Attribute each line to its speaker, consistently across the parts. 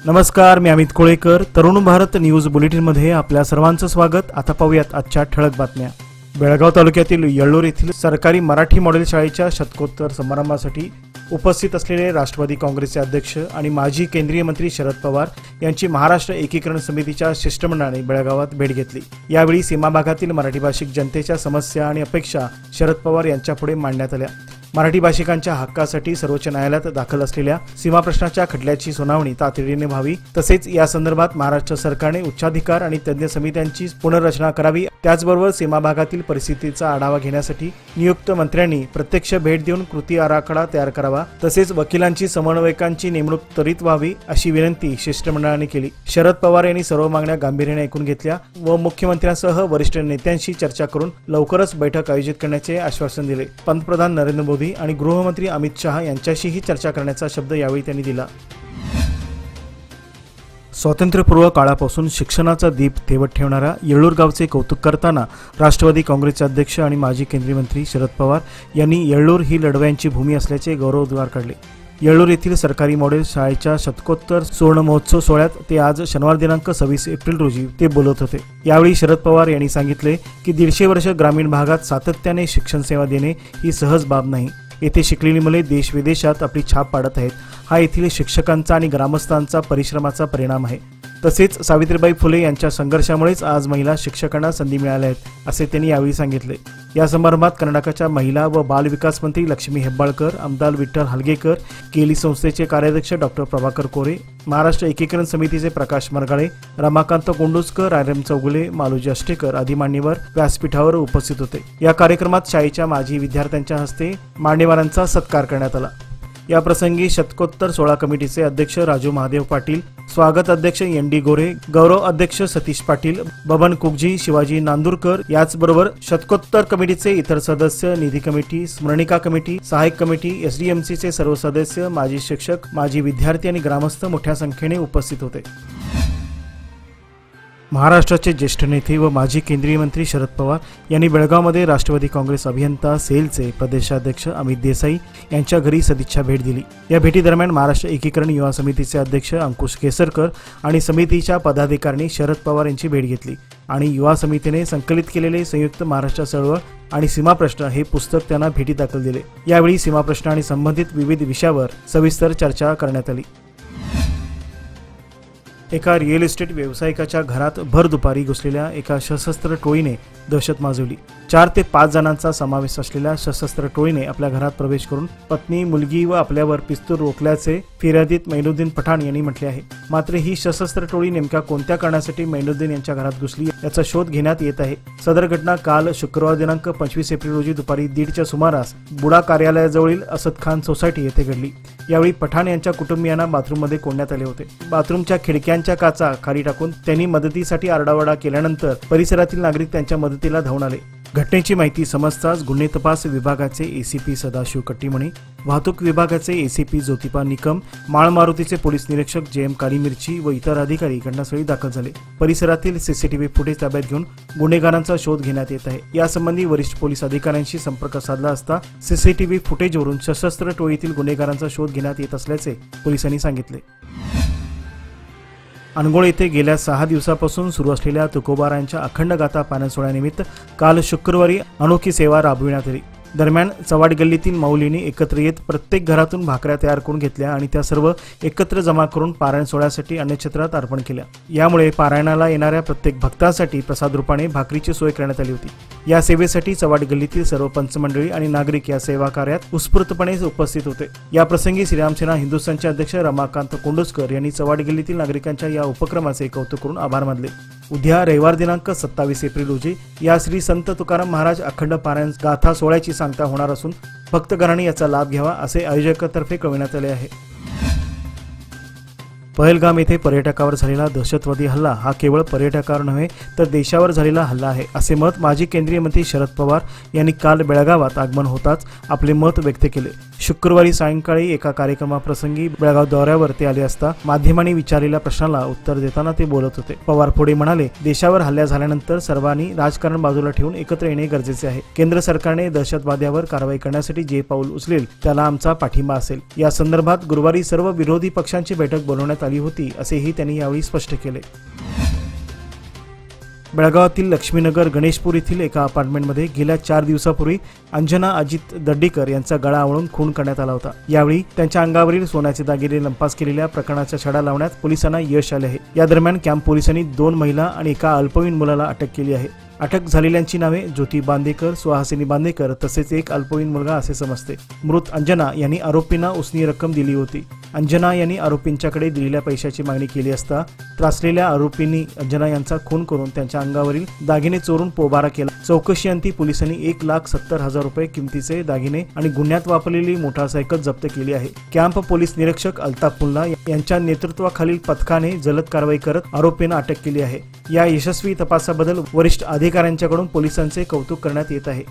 Speaker 1: नमस्कार, मी अमित कोळेकर. तरुण भारत न्यूज बुलेटिनमध्ये आपल्या सर्वांचं स्वागत. आता पाहूयात आजच्या ठळक बातम्या. बेळगाव तालुक्यातील येळ्ळूर येथील सरकारी मराठी मॉडेल शाळेच्या शतकोत्तर समारंभासाठी उपस्थित असलेले राष्ट्रवादी काँग्रेसचे अध्यक्ष आणि माजी केंद्रीय मंत्री शरद पवार यांची महाराष्ट्र एकीकरण समितीच्या शिष्टमंडळाने बेळगावात भेट घेतली. यावेळी सीमा भागातील मराठी भाषिक जनतेच्या समस्या आणि अपेक्षा शरद पवार यांच्यापुढे मांडण्यात आल्या. मराठी भाषिकांच्या हक्कासाठी सर्वोच्च न्यायालयात दाखल असलेल्या सीमा प्रश्नाच्या खटल्याची सुनावणी तातडीने व्हावी, तसेच या संदर्भात महाराष्ट्र सरकारने उच्चाधिकार आणि तज्ञ समित्यांची पुनर्रचना करावी. त्याचबरोबर सीमा भागातील परिस्थितीचा आढावा घेण्यासाठी नियुक्त मंत्र्यांनी प्रत्यक्ष भेट देऊन कृती आराखडा तयार करावा, तसेच वकिलांची समन्वयकांची नेमणूक त्वरित व्हावी अशी विनंती शिष्टमंडळाने केली. शरद पवार यांनी सर्व मागण्या गांभीर्याने ऐकून घेतल्या व मुख्यमंत्र्यांसह वरिष्ठ नेत्यांशी चर्चा करून लवकरच बैठक आयोजित करण्याचे आश्वासन दिले. पंतप्रधान नरेंद्र मोदी आणि गृहमंत्री अमित शहा यांच्याशीही चर्चा करण्याचा शब्द यावेळी त्यांनी दिला. स्वातंत्र्यपूर्व काळापासून शिक्षणाचा दीप तेवत ठेवणाऱ्या येळ्ळूर गावचे कौतुक करताना राष्ट्रवादी काँग्रेसचे अध्यक्ष आणि माजी केंद्रीय मंत्री शरद पवार यांनी येळ्ळूर ही लढवयांची भूमी असल्याचे गौरवोद्गार काढले. येळ्ळूर येथील सरकारी मॉडेल शाळेच्या शतकोत्तर सुवर्ण महोत्सव सोहळ्यात ते आज शनिवार दिनांक 26 एप्रिल रोजी ते बोलत होते. यावेळी शरद पवार यांनी सांगितले की 150 वर्ष ग्रामीण भागात सातत्याने शिक्षण सेवा देणे ही सहज बाब नाही. येथे शिकलेली मुले देश विदेशात आपली छाप पाडत आहेत. हा येथील शिक्षकांचा आणि ग्रामस्थांचा परिश्रमाचा परिणाम आहे. तसेच सावित्रीबाई फुले यांच्या संघर्षामुळेच आज महिला शिक्षकांना संधी मिळाल्या आहेत, असे त्यांनी यावेळी सांगितले. या समारंभात कर्नाटकच्या महिला व बाल विकास मंत्री लक्ष्मी हेब्बाळकर, आमदार विठ्ठल हलगेकर, केली संस्थेचे कार्याध्यक्ष डॉक्टर प्रभाकर कोरे, महाराष्ट्र एकीकरण समितीचे प्रकाश मरगाळे, रमाकांत कोंडुस्कर, रायरम चौगुले, मालोजी अष्टेकर आदी मान्यवर व्यासपीठावर उपस्थित होते. या कार्यक्रमात शाळेच्या माजी विद्यार्थ्यांच्या हस्ते मान्यवरांचा सत्कार करण्यात आला. या प्रसंगी शतकोत्तर सोहळा कमिटीचे अध्यक्ष राजू महादेव पाटील, स्वागत अध्यक्ष एन.डी. गोरे, गौरव अध्यक्ष सतीश पाटील, बबन कुगजी, शिवाजी नांदुरकर, याचबरोबर शतकोत्तर कमिटीचे इतर सदस्य, निधी कमिटी, स्मरणिका कमिटी, सहाय्यक कमिटी, एसडीएमसीचे सर्व सदस्य, माजी शिक्षक, माजी विद्यार्थी आणि ग्रामस्थ मोठ्या संख्येने उपस्थित होते. महाराष्ट्राचे ज्येष्ठ नेते व माजी केंद्रीय मंत्री शरद पवार यांनी बेळगावमध्ये राष्ट्रवादी काँग्रेस अभियंता सेलचे प्रदेशाध्यक्ष अमित देसाई यांच्या घरी सदिच्छा भेट दिली. या भेटीदरम्यान महाराष्ट्र एकीकरण युवा समितीचे अध्यक्ष अंकुश केसरकर आणि समितीच्या पदाधिकाऱ्यांनी शरद पवार यांची भेट घेतली आणि युवा समितीने संकलित केलेले संयुक्त महाराष्ट्र चळवळ आणि सीमा प्रश्न हे पुस्तक त्यांना भेटी दाखल दिले. यावेळी सीमा प्रश्न आणि संबंधित विविध विषयावर सविस्तर चर्चा करण्यात आली. एका रिअल इस्टेट व्यावसायिकाच्या घरात भर दुपारी घुसलेल्या एका सशस्त्र टोळीने दहशत माजवली. 4 ते 5 जणांचा समावेश असलेल्या सशस्त्र टोळीने आपल्या घरात प्रवेश करून पत्नी, मुलगी व आपल्यावर पिस्तूल रोखल्याचे फिर्यादीत मैनुद्दीन पठाण यांनी म्हटले आहे. मात्र ही सशस्त्र टोळी नेमक्या कोणत्या कारणासाठी मैनुद्दीन यांच्या घरात घुसली याचा शोध घेण्यात येत आहे. सदर घटना काल शुक्रवार दिनांक 25 एप्रिल रोजी दुपारी 1:30च्या सुमारास बुडा कार्यालयाजवळील असद खान सोसायटी येथे घडली. यावेळी पठाण यांच्या कुटुंबियांना बाथरूममध्ये कोंडण्यात आले होते. बाथरूमच्या खिडक्यांच्या काचा खाली टाकून त्यांनी मदतीसाठी आरडाओरडा केल्यानंतर परिसरातील नागरिक त्यांच्या मदतीला धावून आले. घटनेची माहिती समजताच गुन्हे तपास विभागाचे एसीपी सदाशिव कट्टीमणी, वाहतूक विभागाचे एसीपी ज्योतिपा निकम, माळ मारुतीचे पोलीस निरीक्षक जे.एम. कालीमिर्ची व इतर अधिकारी घटनास्थळी दाखल झाले. परिसरातील सीसीटीव्ही फुटेज ताब्यात घेऊन गुन्हेगारांचा शोध घेण्यात येत आहे. यासंबंधी वरिष्ठ पोलीस अधिकाऱ्यांशी संपर्क साधला असता सीसीटीव्ही फुटेजवरून सशस्त्र टोळीतील गुन्हेगारांचा शोध घेण्यात येत असल्याचे पोलिसांनी सांगितले. अनगोळ येथे गेल्या 6 दिवसापासून सुरू असलेल्या तुकोबारांच्या अखंड गाथा पारण सोहळ्यानिमित्त काल शुक्रवारी अनोखी सेवा राबविण्यात आली. दरम्यान चव्हाड गल्लीतील माऊलींनी एकत्र येत प्रत्येक घरातून भाकऱ्या तयार करून घेतल्या आणि त्या सर्व एकत्र जमा करून पारायण सोहळ्यासाठी अन्नछत्रात अर्पण केल्या. यामुळे पारायणाला येणाऱ्या प्रत्येक भक्तांसाठी प्रसाद रूपाने भाकरीची सोय करण्यात आली होती. या सेवेसाठी चव्हाड गल्लीतील सर्व पंचमंडळी आणि नागरिक या सेवा कार्यात उत्स्फूर्तपणे उपस्थित होते. या प्रसंगी श्रीरामसेना हिंदुस्थानचे अध्यक्ष रमाकांत कोंडुस्कर यांनी चव्हाड गल्लीतील नागरिकांच्या या उपक्रमाचे कौतुक करून आभार मानले. उद्या रविवार दिनांक 27 एप्रिल रोजी या श्री संत तुकाराम महाराज अखंड पारायण गाथा सोहळ्याची सांगता होणार असून भक्तगणांनी याचा लाभ घ्यावा असे आयोजकांतर्फे कळविण्यात आले आहे. पहलगाम येथे पर्यटकावर झालेला दहशतवादी हल्ला हा केवळ पर्यटकावर नव्हे तर देशावर झालेला हल्ला आहे, असे मत माजी केंद्रीय मंत्री शरद पवार यांनी काल बेळगावात आगमन होताच आपले मत व्यक्त केले. शुक्रवारी सायंकाळी एका कार्यक्रमाप्रसंगी बेळगाव दौऱ्यावर ते आले असता माध्यमांनी विचारलेल्या प्रश्नाला उत्तर देताना ते बोलत होते. पवार पुढे म्हणाले, देशावर हल्ला झाल्यानंतर सर्वांनी राजकारण बाजूला ठेवून एकत्र येणे गरजेचे आहे. केंद्र सरकारने दहशतवाद्यावर कारवाई करण्यासाठी जे पाऊल उचलेल त्याला आमचा पाठिंबा असेल. या संदर्भात गुरुवारी सर्व विरोधी पक्षांची बैठक बोलवण्यात आली होती असेही त्यांनी यावेळी स्पष्ट केले. बेळगावातील लक्ष्मीनगर गणेशपूर येथील एका अपार्टमेंटमध्ये गेल्या 4 दिवसापूर्वी अंजना अजित दड्डीकर यांचा गळा आवळून खून करण्यात आला होता. यावेळी त्यांच्या अंगावरील सोन्याचे दागिने लंपास केलेल्या प्रकरणाचा छडा लावण्यात पोलिसांना यश आले आहे. या दरम्यान कॅम्प पोलिसांनी 2 महिला आणि एका अल्पवयीन मुलाला अटक केली आहे. अटक झालेल्यांची नावे ज्योती बांदेकर, सुहासिनी बांदेकर तसेच एक अल्पवयीन मुलगा असे समजते. मृत अंजना यांनी आरोपींना उसनी रक्कम दिली होती. अंजना यांनी आरोपींच्याकडे दिलेल्या पैशाची मागणी केली असता त्रासलेल्या आरोपींनी अंजना यांचा खून करून त्यांच्या अंगावरील दागिने चोरून पोबारा केला. चौकशीअंती पोलिसांनी 1,70,000 रुपये किमतीचे दागिने आणि गुन्ह्यात वापरलेली मोटारसायकल जप्त केली आहे. कॅम्प पोलीस निरीक्षक अल्ताफ मुल्ला यांच्या नेतृत्वाखालील पथकाने जलद कारवाई करत आरोपींना अटक केली आहे. या यशस्वी तपासाबद्दल वरिष्ठ अधिकाऱ्यांच्याकडून पोलिसांचे कौतुक करण्यात येत आहे.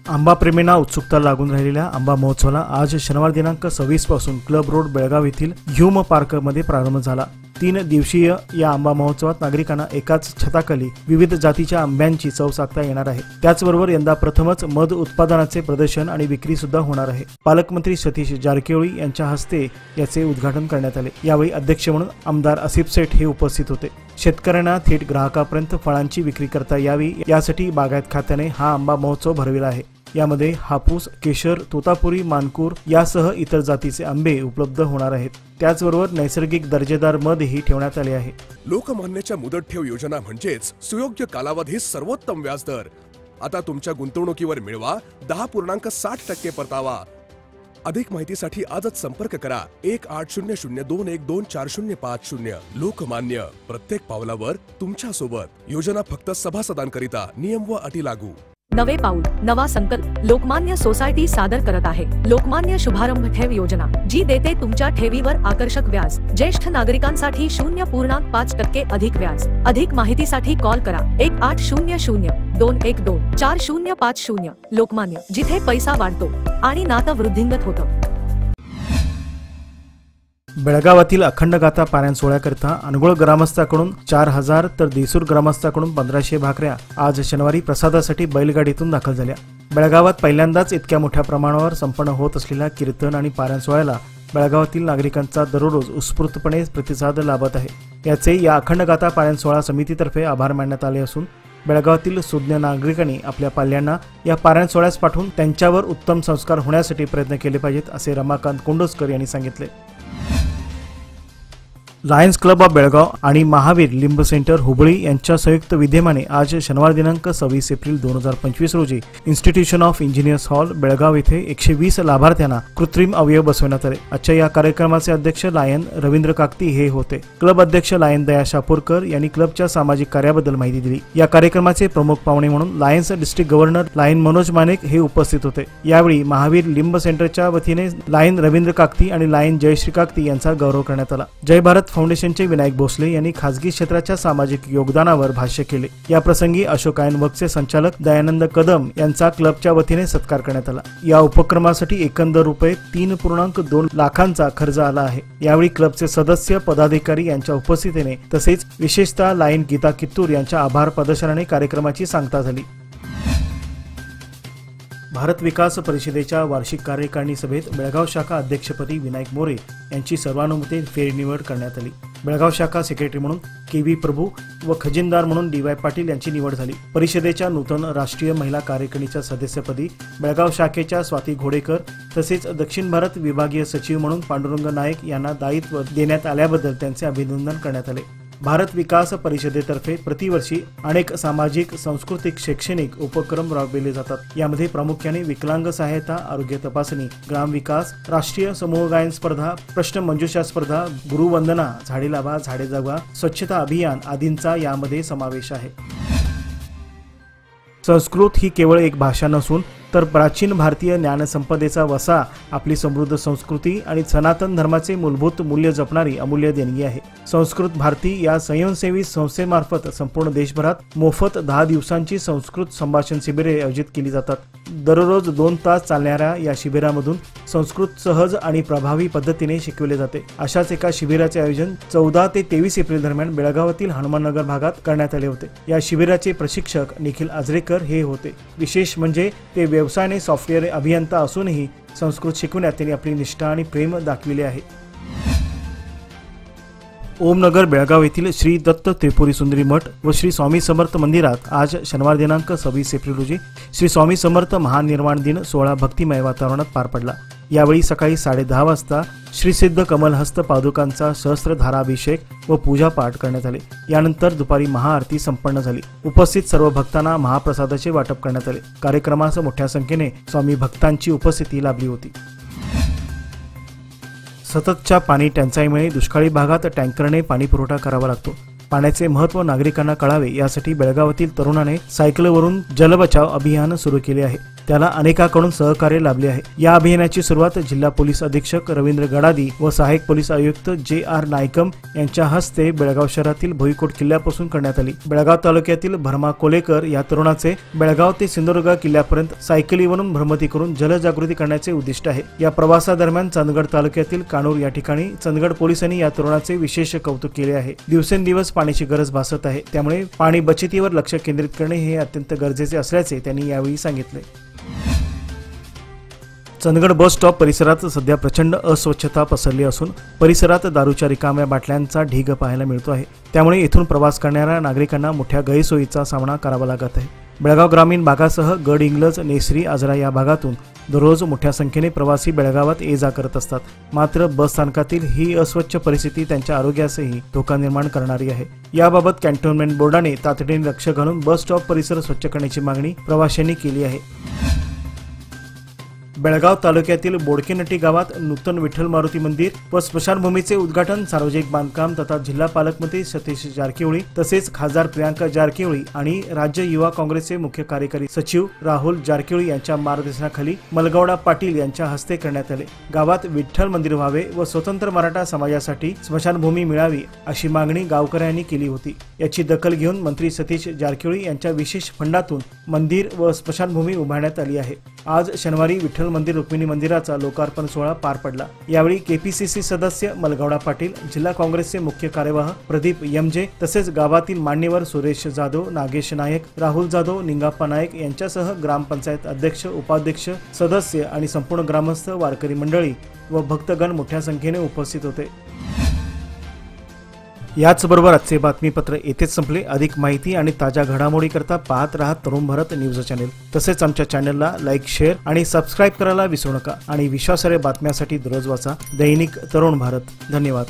Speaker 1: आंबा प्रेमींना उत्सुकता लागून राहिलेल्या आंबा महोत्सवाला आज शनिवार दिनांक 26 पासून क्लब रोड बेळगाव येथील ह्यूम पार्कमध्ये प्रारंभ झाला. 3 दिवसीय या आंबा महोत्सवात नागरिकांना एकाच छताखाली विविध जातीच्या आंब्यांची चव चाखता येणार आहे. त्याचबरोबर यंदा प्रथमच मध उत्पादनाचे प्रदर्शन आणि विक्री सुद्धा होणार आहे. पालकमंत्री सतीश जारकिहोळी यांच्या हस्ते याचे उद्घाटन करण्यात आले. यावेळी अध्यक्ष म्हणून आमदार आसिफ सेठ हे उपस्थित होते. शेतकऱ्यांना थेट ग्राहकापर्यंत फळांची विक्री करता यावी यासाठी बागायत खात्याने हा आंबा महोत्सव भरविला आहे. यामध्ये हापूस, केशर, तोतापुरी, मानकूर यासह इतर जातीचे आंबे उपलब्ध होणार आहेत. त्याचबरोबर नैसर्गिक दर्जेदार मधही ठेवण्यात आले आहे.
Speaker 2: लोकमान्यच्या मुदत ठेव योजना म्हणजेच सुयोग्य कालावधी सर्वोत्तम व्याजदर. आता तुमच्या गुंतवणुकीवर मिळवा 10.60% परतावा. अधिक माहितीसाठी आजच संपर्क करा 1800212405. लोकमान्य, प्रत्येक पावलावर तुमच्या सोबत. योजना फक्त सभासदांकरिता. नियम व अटी लागू.
Speaker 3: नवे पाऊल, नवा संकल्प लोकमान्य सोसायटी सादर करत आहे. लोकमान्य शुभारंभ ठेव योजना, जी देते तुमच्या ठेवीवर आकर्षक व्याज. ज्येष्ठ नागरिकांसाठी 0.5% अधिक व्याज. अधिक माहितीसाठी कॉल करा 1800-212-4050. लोकमान्य, जिथे पैसा वाढतो आणि नातं वृद्धिंगत होतं.
Speaker 1: बेळगावातील अखंड गाथा पारायण सोहळ्याकरिता अनगोळ ग्रामस्थाकडून 4,000 तर देसूर ग्रामस्थाकडून 1,500 भाकऱ्या आज शनिवारी प्रसादासाठी बैलगाडीतून दाखल झाल्या. बेळगावात पहिल्यांदाच इतक्या मोठ्या प्रमाणावर संपन्न होत असलेल्या कीर्तन आणि पारायण सोहळ्याला बेळगावातील नागरिकांचा दररोज उत्स्फूर्तपणे प्रतिसाद लाभत आहे. याचे या अखंड गाथा पारायण सोहळा समितीतर्फे आभार मानण्यात आले असून बेळगावातील सुज्ञ नागरिकांनी आपल्या पाल्यांना या पारायण सोहळ्यास पाठवून त्यांच्यावर उत्तम संस्कार होण्यासाठी प्रयत्न केले पाहिजेत असे रमाकांत कोंडोस्कर यांनी सांगितले. लायन्स क्लब ऑफ बेळगाव आणि महावीर लिंब सेंटर हुबळी यांच्या संयुक्त विद्यमाने आज शनिवार दिनांक 26 एप्रिल 2025 रोजी institution of engineers hall Belgaum येथे 120 लाभार्थ्यांना कृत्रिम अवयव बसवण्यात आले. आजच्या या कार्यक्रमाचे अध्यक्ष लायन रवींद्र काकती हे होते. क्लब अध्यक्ष लायन दया शापूरकर यांनी क्लबच्या सामाजिक कार्याबद्दल माहिती दिली. या कार्यक्रमाचे प्रमुख पाहुणे म्हणून lions district governor lion Manoj Manek हे उपस्थित होते. यावेळी महावीर लिंब सेंटरच्या वतीने लायन रवींद्र काकती आणि लायन जयश्री काकती यांचा गौरव करण्यात आला. जय भारत फाउंडेशनचे विनायक भोसले यांनी खासगी क्षेत्राच्या सामाजिक योगदानावर भाष्य केले. या प्रसंगी अशोक आयन वर्क्सचे संचालक दयानंद कदम यांचा क्लबच्या वतीने सत्कार करण्यात आला. या उपक्रमासाठी एकंदर रुपये 3.2 लाखांचा खर्च आला आहे. यावेळी क्लबचे सदस्य, पदाधिकारी यांच्या उपस्थितीने तसेच विशेषतः लायन गीता कित्तूर यांच्या आभार प्रदर्शनाने कार्यक्रमाची सांगता झाली. भारत विकास परिषदेच्या वार्षिक कार्यकारिणी सभेत बेळगाव शाखा अध्यक्षपदी विनायक मोरे यांची सर्वानुमते फेरनिवड करण्यात आली. बेळगाव शाखा सेक्रेटरी म्हणून के.व्ही. प्रभू व खजिनदार म्हणून डी.वाय. पाटील यांची निवड झाली. परिषदेच्या नूतन राष्ट्रीय महिला कार्यकारिणीच्या सदस्यपदी बेळगाव शाखेच्या स्वाती घोडेकर तसेच दक्षिण भारत विभागीय सचिव म्हणून पांडुरंग नायक यांना दायित्व देण्यात आल्याबद्दल त्यांचे अभिनंदन करण्यात आले. भारत विकास परिषदेतर्फे प्रतिवर्षी अनेक सामाजिक, सांस्कृतिक, शैक्षणिक उपक्रम राबविले जातात. यामध्ये प्रामुख्याने विकलांग सहायता, आरोग्य तपासणी, ग्राम विकास, राष्ट्रीय समूह गायन स्पर्धा, प्रश्न मंजुषा स्पर्धा, गुरुवंदना, झाडे लावा झाडे जगवा, स्वच्छता अभियान आदींचा यामध्ये समावेश आहे. संस्कृत ही केवळ एक भाषा नसून तर प्राचीन भारतीय ज्ञानसंपदेचा वसा, आपली समृद्ध संस्कृती आणि सनातन धर्माचे मूलभूत मूल्य जपणारी अमूल्य देणगी आहे. संस्कृत भारती या स्वयंसेवी संस्थेमार्फत संपूर्ण देशभरात मोफत 10 दिवसांची संस्कृत संभाषण शिबिरे आयोजित केली जातात. दररोज 2 तास चालणाऱ्या या शिबिरामधून संस्कृत सहज आणि प्रभावी पद्धतीने शिकवले जाते. अशाच एका शिबिराचे आयोजन 14 ते 23 एप्रिल दरम्यान बेळगावातील हनुमाननगर भागात करण्यात आले होते. या शिबिराचे प्रशिक्षक निखिल आजरेकर हे होते. विशेष म्हणजे ते व्यवसायाने सॉफ्टवेअर अभियंता असूनही संस्कृत शिकवण्यात त्यांनी आपली निष्ठा आणि प्रेम दाखविले आहे. ओमनगर बेळगाव येथील श्री दत्त त्रिपुरी सुंदरी मठ व श्री स्वामी समर्थ मंदिरात आज शनिवार दिनांक 26 एप्रिल रोजी श्री स्वामी समर्थ महानिर्वाण दिन सोहळा भक्तिमय वातावरणात पार पडला. यावेळी सकाळी 10:30 वाजता श्री सिद्ध कमलहस्त पादुकांचा सहस्त्रधाराभिषेक व पूजापाठ करण्यात आले. यानंतर दुपारी महाआरती संपन्न झाली. उपस्थित सर्व भक्तांना महाप्रसादाचे वाटप करण्यात आले. कार्यक्रमास मोठ्या संख्येने स्वामी भक्तांची उपस्थिती लाभली होती. सततच्या पाणी टंचाईमुळे दुष्काळी भागात टँकरने पाणी पुरवठा करावा लागतो. पाण्याचे महत्त्व नागरिकांना कळावे यासाठी बेळगावातील तरुणाने सायकलवरून जलबचाव अभियान सुरू केले आहे. त्याला अनेकांकडून सहकार्य लाभले आहे. या अभियानाची सुरुवात जिल्हा पोलीस अधीक्षक रवींद्र गडादी व सहाय्यक पोलीस आयुक्त JR नायकम यांच्या हस्ते बेळगाव शहरातील भुईकोट किल्ल्यापासून करण्यात आली. बेळगाव तालुक्यातील भरमा कोलेकर या तरुणाचे बेळगाव ते सिंधुदुर्ग किल्ल्यापर्यंत सायकलीवरून भ्रमंती करून जनजागृती करण्याचे उद्दिष्ट आहे. या प्रवासादरम्यान चंदगड तालुक्यातील कानूर या ठिकाणी चंदगड पोलिसांनी या तरुणाचे विशेष कौतुक केले आहे. दिवसेंदिवस पाण्याची गरज भासत आहे, त्यामुळे पाणी बचतीवर लक्ष केंद्रित करणे हे अत्यंत गरजेचे असल्याचे त्यांनी यावेळी सांगितले. चंदगड बस स्टॉप परिसरात सध्या प्रचंड अस्वच्छता पसरली असून परिसरात दारूच्या रिकाम्या बाटल्यांचा ढीग पाहायला मिळतो आहे. त्यामुळे येथून प्रवास करणाऱ्या नागरिकांना मोठ्या गैरसोयीचा सामना करावा लागत आहे. बेळगाव ग्रामीण भागासह गड इंग्लज, नेसरी, आजरा या भागातून दररोज मोठ्या संख्येने प्रवासी बेळगावात ये-जा करत असतात. मात्र बस स्थानकातील ही अस्वच्छ परिस्थिती त्यांच्या आरोग्यासही धोका निर्माण करणारी आहे. याबाबत कॅन्टोन्मेंट बोर्डाने तातडीने लक्ष घालून बस स्टॉप परिसर स्वच्छ करण्याची मागणी प्रवाशांनी केली आहे. बेळगाव तालुक्यातील बोडकेनटी गावात नूतन विठ्ठल मारुती मंदिर व स्मशानभूमीचे उद्घाटन सार्वजनिक बांधकाम तथा जिल्हा पालकमंत्री सतीश जारकिहोळी तसेच खासदार प्रियांका जारकिहोळी आणि राज्य युवा काँग्रेसचे मुख्य कार्यकारी सचिव राहुल जारकिहोळी यांच्या मार्गदर्शनाखाली मलगौडा पाटील यांच्या हस्ते करण्यात आले. गावात विठ्ठल मंदिर व्हावे व स्वतंत्र मराठा समाजासाठी स्मशानभूमी मिळावी अशी मागणी गावकऱ्यांनी केली होती. याची दखल घेऊन मंत्री सतीश जारकिहोळी यांच्या विशेष फंडातून मंदिर व स्मशानभूमी उभारण्यात आली आहे. आज शनिवारी विठ्ठल मंदिर रुक्मिणी मंदिराचा लोकार्पण सोहळा पार पडला. यावेळी KPCC सदस्य मलगौडा पाटील, जिल्हा काँग्रेसचे मुख्य कार्यवाह प्रदीप यमजे तसेच गावातील मान्यवर सुरेश जाधव, नागेश नायक, राहुल जाधव, निंगाप्पा नायक यांच्यासह ग्रामपंचायत अध्यक्ष, उपाध्यक्ष, सदस्य आणि संपूर्ण ग्रामस्थ, वारकरी मंडळी व भक्तगण मोठ्या संख्येने उपस्थित होते. याचबरोबर आजचे बातमीपत्र येथेच संपले. अधिक माहिती आणि ताज्या घडामोडीकरता पाहत रहा तरुण भारत न्यूज चॅनेल. तसेच आमच्या चॅनेलला लाईक, शेअर आणि सबस्क्राईब करायला विसरू नका. आणि विश्वासार्ह बातम्यांसाठी दररोज वाचा दैनिक तरुण भारत. धन्यवाद.